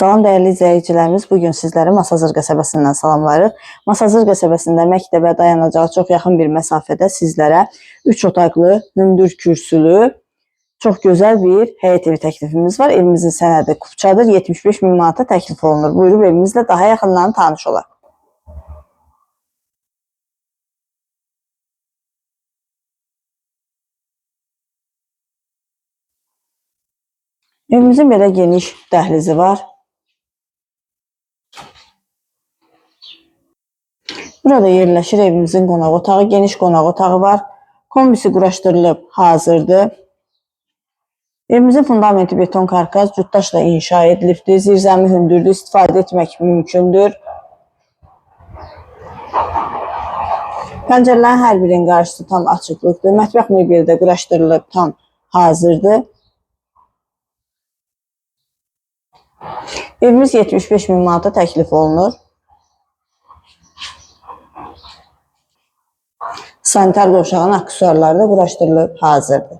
Salam dəyərli izləyicilərimiz, bugün sizləri Masazır qəsəbəsindən salamlayırıq. Masazır qəsəbəsində məktəbə dayanacağı çox yaxın bir məsafədə sizlərə 3 otaqlı, hündür kürsülü, çox gözəl bir həyət evi təklifimiz var. Evimizin sənədi Kupçadır, 75 min manata təklif olunur. Buyurub evimizlə daha yaxından tanış olaq. Evimizin belə geniş dəhlizi var. Burada yerləşir evimizin qonaq otağı, geniş qonaq otağı var. Kombisi quraşdırılıb hazırdır. Evimizin fundamenti beton karkaz, cütdaşla inşa edilibdir. Zirzəmi hündürdür, istifadə etmək mümkündür. Pəncərələrin hər birinin qarşısı tam açıqlıqdır. Mətbəx mebeli də quraşdırılıb tam hazırdır. Evimiz 75 min manata təklif olunur. Sanitar qovşağın aksesuarları da quraşdırılıb hazırdır.